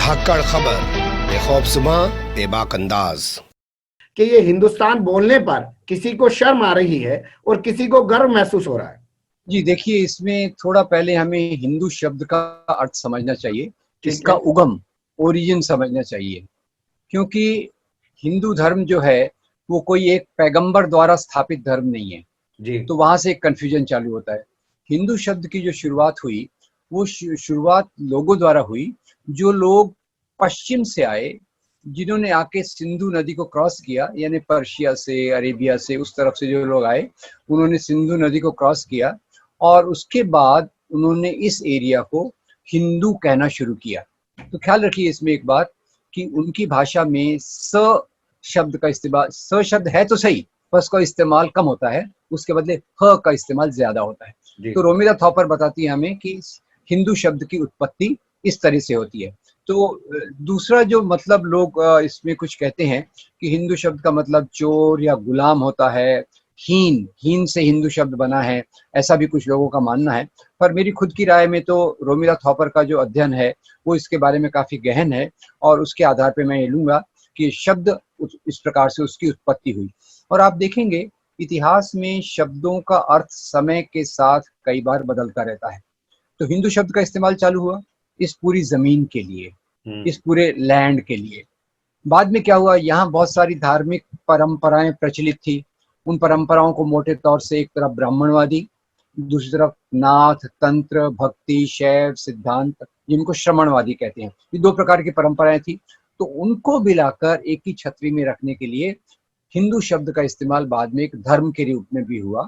धाकड़ खबर, बेखौफसुमा बेबाक अंदाज। कि ये हिंदुस्तान बोलने पर किसी को शर्म आ रही है और किसी को गर्व महसूस हो रहा है। जी देखिए, इसमें थोड़ा पहले हमें हिंदू शब्द का अर्थ समझना चाहिए, इसका है। उगम, ओरिजिन समझना चाहिए। क्योंकि हिंदू धर्म जो है वो कोई एक पैगंबर द्वारा स्थापित धर्म नहीं है, जी। तो वहां से एक कन्फ्यूजन चालू होता है। हिंदू शब्द की जो शुरुआत हुई वो शुरुआत लोगों द्वारा हुई, जो लोग पश्चिम से आए, जिन्होंने आके सिंधु नदी को क्रॉस किया, यानी पर्शिया से, अरेबिया से, उस तरफ से जो लोग आए उन्होंने सिंधु नदी को क्रॉस किया और उसके बाद उन्होंने इस एरिया को हिंदू कहना शुरू किया। तो ख्याल रखिए इसमें एक बात कि उनकी भाषा में स शब्द का इस्तेमाल, स शब्द है तो सही पर उसका इस्तेमाल कम होता है, उसके बदले ह का इस्तेमाल ज्यादा होता है। तो रोमिला थॉपर बताती है हमें कि हिंदू शब्द की उत्पत्ति इस तरह से होती है। तो दूसरा जो मतलब लोग इसमें कुछ कहते हैं कि हिंदू शब्द का मतलब चोर या गुलाम होता है, हीन से हिंदू शब्द बना है, ऐसा भी कुछ लोगों का मानना है। पर मेरी खुद की राय में तो रोमिला थॉपर का जो अध्ययन है वो इसके बारे में काफी गहन है और उसके आधार पर मैं ये लूंगा कि शब्द इस प्रकार से उसकी उत्पत्ति हुई। और आप देखेंगे इतिहास में शब्दों का अर्थ समय के साथ कई बार बदलता रहता है। तो हिंदू शब्द का इस्तेमाल चालू हुआ इस पूरी जमीन के लिए, इस पूरे लैंड के लिए। बाद में क्या हुआ, यहाँ बहुत सारी धार्मिक परंपराएं प्रचलित थी। उन परंपराओं को मोटे तौर से एक तरफ ब्राह्मणवादी, दूसरी तरफ नाथ, तंत्र, भक्ति, शैव, सिद्धांत, जिनको श्रमणवादी कहते हैं, ये दो प्रकार की परंपराएं थी। तो उनको मिलाकर एक ही छतरी में रखने के लिए हिंदू शब्द का इस्तेमाल बाद में एक धर्म के रूप में भी हुआ।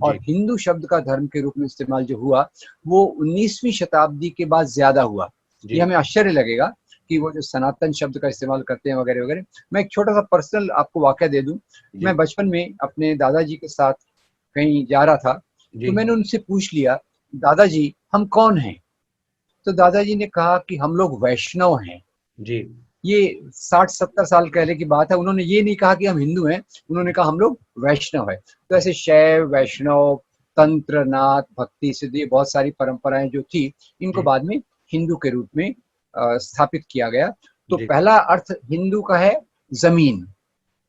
और हिंदू शब्द का धर्म के रूप में इस्तेमाल जो हुआ वो 19वीं शताब्दी के बाद ज्यादा हुआ। ये हमें आश्चर्य लगेगा कि वो जो सनातन शब्द का इस्तेमाल करते हैं वगैरह वगैरह। मैं एक छोटा सा पर्सनल आपको वाकया दे दूं। मैं बचपन में अपने दादाजी के साथ कहीं जा रहा था, तो मैंने उनसे पूछ लिया, दादाजी हम कौन हैं? तो दादाजी ने कहा कि हम लोग वैष्णव हैं। जी। ये 60-70 साल पहले की बात है। उन्होंने ये नहीं कहा कि हम हिंदू हैं, उन्होंने कहा हम लोग वैष्णव है। तो ऐसे शैव, वैष्णव, तंत्र, नाथ, भक्ति, सिद्ध, ये बहुत सारी परंपराएं जो थी इनको बाद में हिंदू के रूप में स्थापित किया गया। तो पहला अर्थ हिंदू का है जमीन,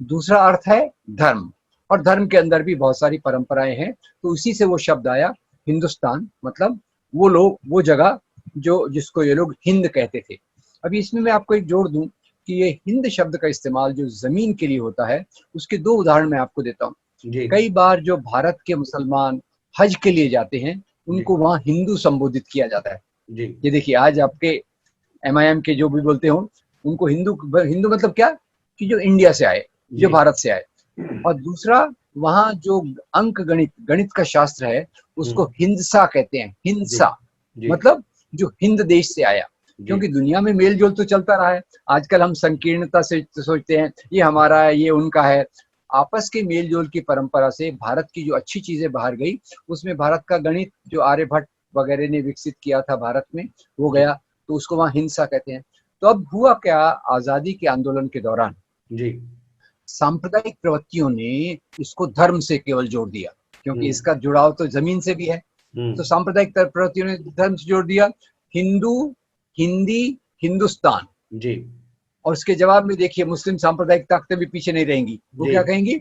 दूसरा अर्थ है धर्म, और धर्म के अंदर भी बहुत सारी परंपराएं हैं। तो उसी से वो शब्द आया हिंदुस्तान, मतलब वो लोग, वो जगह जो जिसको ये लोग हिंद कहते थे। अभी इसमें मैं आपको एक जोड़ दूं कि ये हिंद शब्द का इस्तेमाल जो जमीन के लिए होता है उसके दो उदाहरण मैं आपको देता हूँ। कई बार जो भारत के मुसलमान हज के लिए जाते हैं उनको वहां हिंदू संबोधित किया जाता है। ये देखिए, आज आपके MIM के जो भी बोलते हो उनको हिंदू मतलब क्या कि जो इंडिया से आए, जो भारत से आए। और दूसरा, वहां जो अंक गणित का शास्त्र है उसको हिंदसा कहते हैं। हिंसा मतलब जो हिंद देश से आया, क्योंकि दुनिया में मेल जोल तो चलता रहा है। आजकल हम संकीर्णता से सोचते हैं ये हमारा है, ये उनका है। आपस के मेल जोल की परंपरा से भारत की जो अच्छी चीजें बाहर गई, उसमें भारत का गणित जो आर्यभट्ट वगैरह ने विकसित किया था भारत में, वो गया, तो उसको वहां हिंसा कहते हैं। तो अब हुआ क्या, आजादी के आंदोलन के दौरान सांप्रदायिक प्रवृत्तियों ने इसको धर्म से केवल जोड़ दिया, क्योंकि इसका जुड़ाव तो जमीन से भी है। तो सांप्रदायिक प्रवृत्तियों ने धर्म से जोड़ दिया, हिंदू, हिंदी, हिंदुस्तान। और उसके जवाब में देखिए मुस्लिम सांप्रदायिक ताकतें भी पीछे नहीं रहेंगी। वो क्या कहेंगी?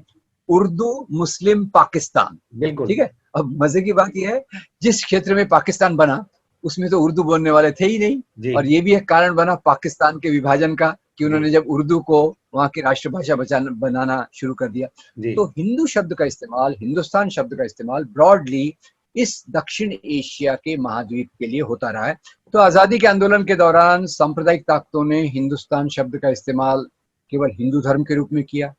उर्दू मुस्लिम पाकिस्तान। बिल्कुल ठीक है। अब मजे की बात यह है, जिस क्षेत्र में पाकिस्तान बना उसमें तो उर्दू बोलने वाले थे ही नहीं। और ये भी एक कारण बना पाकिस्तान के विभाजन का कि उन्होंने जब उर्दू को वहां की राष्ट्रभाषा बनाना शुरू कर दिया। तो हिंदू शब्द का इस्तेमाल, हिंदुस्तान शब्द का इस्तेमाल ब्रॉडली इस दक्षिण एशिया के महाद्वीप के लिए होता रहा है। तो आजादी के आंदोलन के दौरान सांप्रदायिक ताकतों ने हिंदुस्तान शब्द का इस्तेमाल केवल हिंदू धर्म के रूप में किया।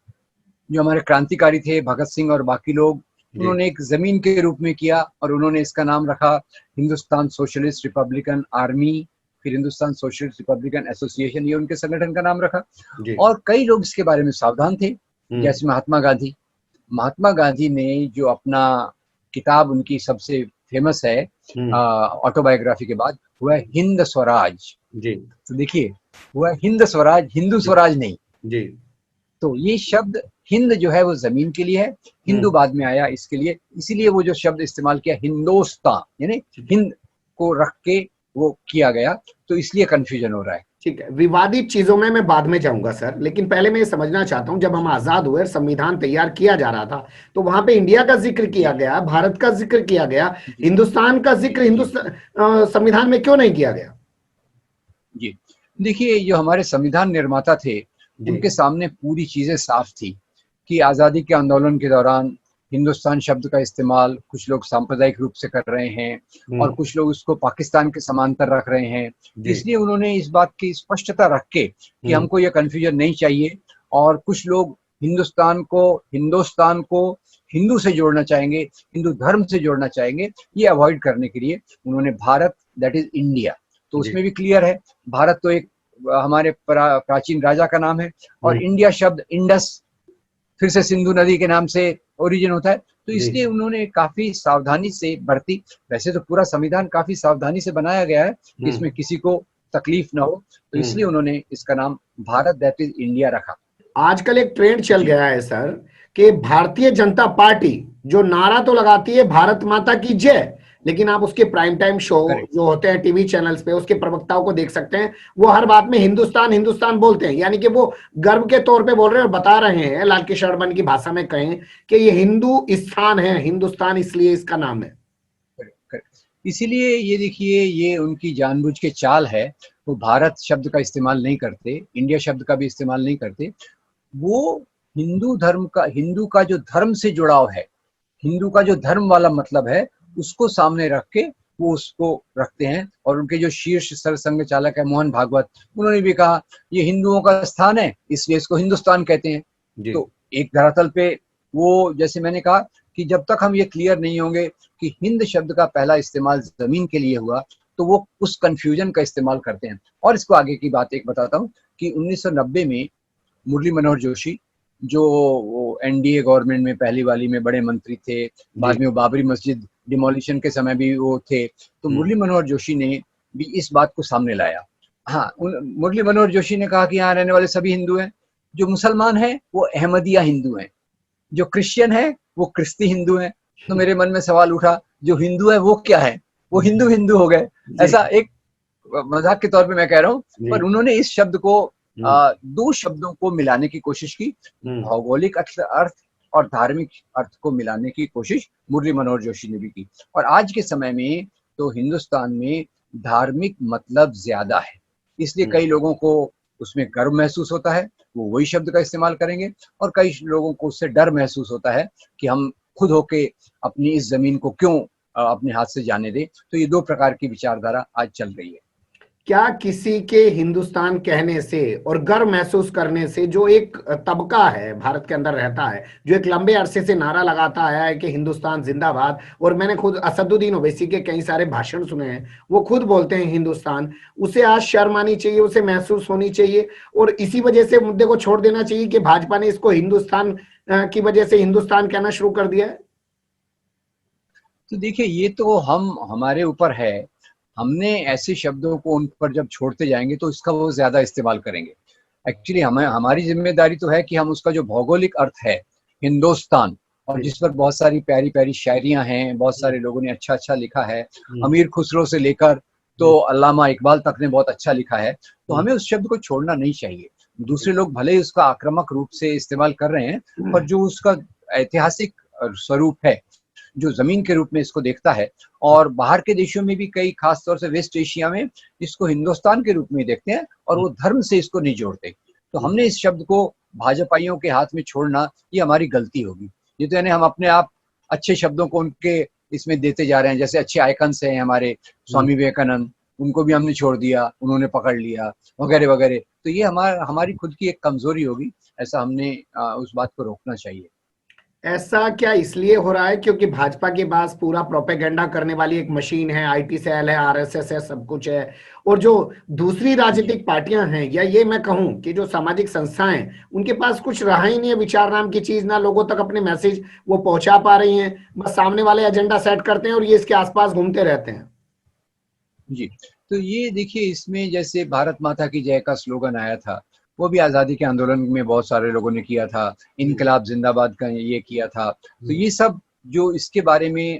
जो हमारे क्रांतिकारी थे भगत सिंह और बाकी लोग, उन्होंने एक जमीन के रूप में किया और उन्होंने इसका नाम रखा हिंदुस्तान सोशलिस्ट रिपब्लिकन आर्मी, फिर हिंदुस्तान सोशलिस्ट रिपब्लिकन एसोसिएशन, ये उनके संगठन का नाम रखा। और कई लोग इसके बारे में सावधान थे, जैसे महात्मा गांधी। महात्मा गांधी ने जो अपना किताब उनकी सबसे फेमस है ऑटोबायोग्राफी के बाद, हुआ हिंद स्वराज। तो देखिए, हुआ हिंद स्वराज, हिंदू स्वराज नहीं। तो ये शब्द हिंद जो है वो जमीन के लिए है, हिंदू बाद में आया इसके लिए, इसीलिए वो जो शब्द इस्तेमाल किया हिंदुस्तान, यानी हिंद को रख के वो किया गया, तो इसलिए कंफ्यूजन हो रहा है। ठीक है, विवादित चीजों में मैं बाद में जाऊंगा सर, लेकिन पहले मैं ये समझना चाहता हूं, जब हम आजाद हुए और संविधान तैयार किया जा रहा था तो वहां पे इंडिया का जिक्र किया जी गया, भारत का जिक्र किया गया, जी हिंदुस्तान का जी जिक्र जी हिंदुस्तान संविधान में क्यों नहीं किया गया? जी। देखिए, जो हमारे संविधान निर्माता थे, जी। उनके सामने पूरी चीजें साफ थी कि आजादी के आंदोलन के दौरान हिंदुस्तान शब्द का इस्तेमाल कुछ लोग सांप्रदायिक रूप से कर रहे हैं और कुछ लोग उसको पाकिस्तान के समांतर रख रहे हैं। जी। इसलिए उन्होंने इस बात की स्पष्टता रख के कि हमको यह कन्फ्यूजन नहीं चाहिए, और कुछ लोग हिंदुस्तान को हिंदू से जोड़ना चाहेंगे, हिंदू धर्म से जोड़ना चाहेंगे, ये अवॉइड करने के लिए उन्होंने भारत, दैट इज इंडिया, तो जी। उसमें भी क्लियर है, भारत तो एक हमारे प्राचीन राजा का नाम है, और इंडिया शब्द इंडस फिर से सिंधु नदी के नाम से ओरिजिन होता है। तो जी। इसलिए उन्होंने काफी सावधानी से बरती। वैसे तो पूरा संविधान काफी सावधानी से बनाया गया है कि इसमें किसी को तकलीफ ना हो, तो इसलिए उन्होंने इसका नाम भारत, दैट इज इंडिया रखा। आजकल एक ट्रेंड चल जी गया है सर कि भारतीय जनता पार्टी जो नारा तो लगाती है भारत माता की जय, लेकिन आप उसके प्राइम टाइम शो करेक्ट। जो होते हैं टीवी चैनल्स पे, उसके प्रवक्ताओं को देख सकते हैं, वो हर बात में हिंदुस्तान हिंदुस्तान बोलते हैं, यानी कि वो गर्व के तौर पे बोल रहे हैं और बता रहे हैं, लाल कृष्ण अडवाणी की भाषा में कहें कि ये हिंदू स्थान है, हिंदुस्तान इसलिए इसका नाम है। Correct, correct. इसीलिए ये देखिए, ये उनकी जानबूझ के चाल है। वो भारत शब्द का इस्तेमाल नहीं करते, इंडिया शब्द का भी इस्तेमाल नहीं करते। वो हिंदू का जो धर्म से जुड़ाव है, हिंदू का जो धर्म वाला मतलब है, उसको सामने रख के वो उसको रखते हैं। और उनके जो शीर्ष सरसंघ चालक है मोहन भागवत, उन्होंने भी कहा ये हिंदुओं का स्थान है, इसलिए इसको हिंदुस्तान कहते हैं। जी। तो एक धरातल पे वो, जैसे मैंने कहा कि जब तक हम ये क्लियर नहीं होंगे कि हिंद शब्द का पहला इस्तेमाल जमीन के लिए हुआ, तो वो उस कंफ्यूजन का इस्तेमाल करते हैं। और इसको आगे की बात एक बताता हूँ कि 1990 में मुरली मनोहर जोशी, जो वो एनडीए गवर्नमेंट में पहली वाली में बड़े मंत्री थे, बाद में वो बाबरी मस्जिद डिमोलिशन के समय भी वो थे, तो मुरली मनोहर जोशी ने भी इस बात को सामने लाया। हाँ, मुरली मनोहर जोशी ने कहा कि यहाँ रहने वाले सभी हिंदू हैं, जो मुसलमान हैं वो अहमदिया हिंदू हैं, जो क्रिश्चियन है वो क्रिस्ती हिंदू हैं। तो मेरे मन में सवाल उठा, जो हिंदू है वो क्या है? वो हिंदू हिंदू हो गए। ऐसा एक मजाक के तौर पे मैं कह रहा हूँ, पर उन्होंने इस शब्द को दो शब्दों को मिलाने की कोशिश की, भौगोलिक अर्थ और धार्मिक अर्थ को मिलाने की कोशिश मुरली मनोहर जोशी ने भी की। और आज के समय में तो हिंदुस्तान में धार्मिक मतलब ज्यादा है, इसलिए कई लोगों को उसमें गर्व महसूस होता है, वो वही शब्द का इस्तेमाल करेंगे, और कई लोगों को उससे डर महसूस होता है कि हम खुद होके अपनी इस जमीन को क्यों अपने हाथ से जाने दें। तो ये दो प्रकार की विचारधारा आज चल रही है। क्या किसी के हिंदुस्तान कहने से और गर्व महसूस करने से, जो एक तबका है भारत के अंदर रहता है, जो एक लंबे अरसे से नारा लगाता आया है कि हिंदुस्तान जिंदाबाद, और मैंने खुद असदुद्दीन ओवैसी के कई सारे भाषण सुने हैं, वो खुद बोलते हैं हिंदुस्तान, उसे आज शर्म आनी चाहिए, उसे महसूस होनी चाहिए, और इसी वजह से मुद्दे को छोड़ देना चाहिए कि भाजपा ने इसको हिंदुस्तान की वजह से हिंदुस्तान कहना शुरू कर दिया है? तो देखिए, ये तो हमारे ऊपर है, हमने ऐसे शब्दों को उन पर जब छोड़ते जाएंगे तो इसका वो ज्यादा इस्तेमाल करेंगे। एक्चुअली हमारी जिम्मेदारी तो है कि हम उसका जो भौगोलिक अर्थ है हिंदुस्तान, और जिस पर बहुत सारी प्यारी प्यारी शायरियां हैं, बहुत सारे लोगों ने अच्छा अच्छा लिखा है, अमीर खुसरो से लेकर तो अल्लामा इकबाल तक ने बहुत अच्छा लिखा है, तो हमें उस शब्द को छोड़ना नहीं चाहिए। दूसरे लोग भले ही उसका आक्रामक रूप से इस्तेमाल कर रहे हैं, पर जो उसका ऐतिहासिक स्वरूप है, जो जमीन के रूप में इसको देखता है, और बाहर के देशों में भी कई, खास तौर से वेस्ट एशिया में, इसको हिंदुस्तान के रूप में देखते हैं और वो धर्म से इसको नहीं जोड़ते। तो हमने इस शब्द को भाजपाइयों के हाथ में छोड़ना, ये हमारी गलती होगी। ये तो यानी हम अपने आप अच्छे शब्दों को उनके इसमें देते जा रहे हैं, जैसे अच्छे आइकन्स हैं हमारे स्वामी विवेकानंद, उनको भी हमने छोड़ दिया, उन्होंने पकड़ लिया, वगैरह वगैरह। तो ये हमारी खुद की एक कमजोरी होगी, ऐसा हमने उस बात को रोकना चाहिए। ऐसा क्या इसलिए हो रहा है क्योंकि भाजपा के पास पूरा प्रोपेगेंडा करने वाली एक मशीन है, आईटी सेल है, आरएसएस है, सब कुछ है, और जो दूसरी राजनीतिक पार्टियां हैं, या ये मैं कहूं कि जो सामाजिक संस्थाएं, उनके पास कुछ रहा ही नहीं है विचार नाम की चीज, ना लोगों तक अपने मैसेज वो पहुंचा पा रही हैं, बस सामने वाले एजेंडा सेट करते हैं और ये इसके आसपास घूमते रहते हैं। जी, तो ये देखिए, इसमें जैसे भारत माता की जय का स्लोगन आया था, वो भी आज़ादी के आंदोलन में बहुत सारे लोगों ने किया था, इनकलाब जिंदाबाद का ये किया था। तो ये सब जो इसके बारे में,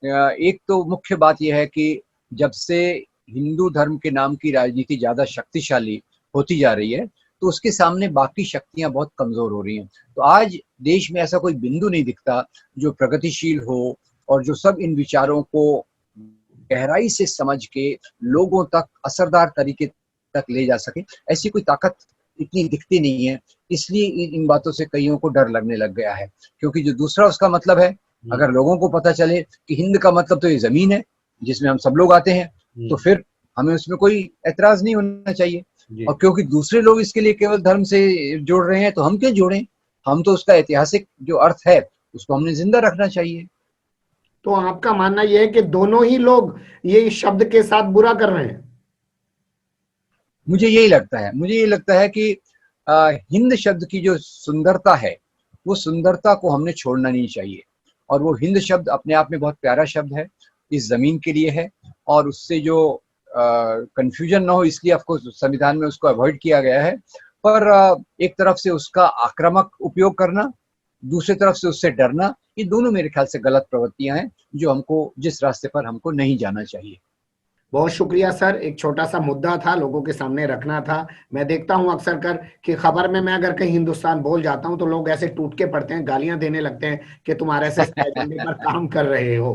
एक तो मुख्य बात यह है कि जब से हिंदू धर्म के नाम की राजनीति ज्यादा शक्तिशाली होती जा रही है, तो उसके सामने बाकी शक्तियां बहुत कमजोर हो रही हैं। तो आज देश में ऐसा कोई बिंदु नहीं दिखता जो प्रगतिशील हो और जो सब इन विचारों को गहराई से समझ के लोगों तक असरदार तरीके तक ले जा सके। ऐसी कोई ताकत इतनी दिखती नहीं है, इसलिए इन बातों से कईयों को डर लगने लग गया है। क्योंकि जो दूसरा उसका मतलब है, अगर लोगों को पता चले कि हिंद का मतलब तो ये जमीन है जिसमें हम सब लोग आते हैं, तो फिर हमें उसमें कोई एतराज नहीं होना चाहिए। और क्योंकि दूसरे लोग इसके लिए केवल धर्म से जोड़ रहे हैं, तो हम क्यों जोड़ें? हम तो उसका ऐतिहासिक जो अर्थ है उसको हमने जिंदा रखना चाहिए। तो आपका मानना यह है कि दोनों ही लोग ये शब्द के साथ बुरा कर रहे हैं? मुझे यही लगता है कि हिंद शब्द की जो सुंदरता है, वो सुंदरता को हमने छोड़ना नहीं चाहिए। और वो हिंद शब्द अपने आप में बहुत प्यारा शब्द है, इस जमीन के लिए है, और उससे जो कंफ्यूजन ना हो इसलिए आपको संविधान में उसको अवॉइड किया गया है। पर एक तरफ से उसका आक्रामक उपयोग करना, दूसरी तरफ से उससे डरना, ये दोनों मेरे ख्याल से गलत प्रवृत्तियां हैं जो हमको, जिस रास्ते पर हमको नहीं जाना चाहिए। बहुत शुक्रिया सर, एक छोटा सा मुद्दा था, लोगों के सामने रखना था। मैं देखता हूं अक्सर कर कि खबर में मैं अगर कहीं हिंदुस्तान बोल जाता हूं तो लोग ऐसे टूट के पड़ते हैं, गालियां देने लगते हैं कि तुम आरएसएस के एजेंडे पर काम कर रहे हो।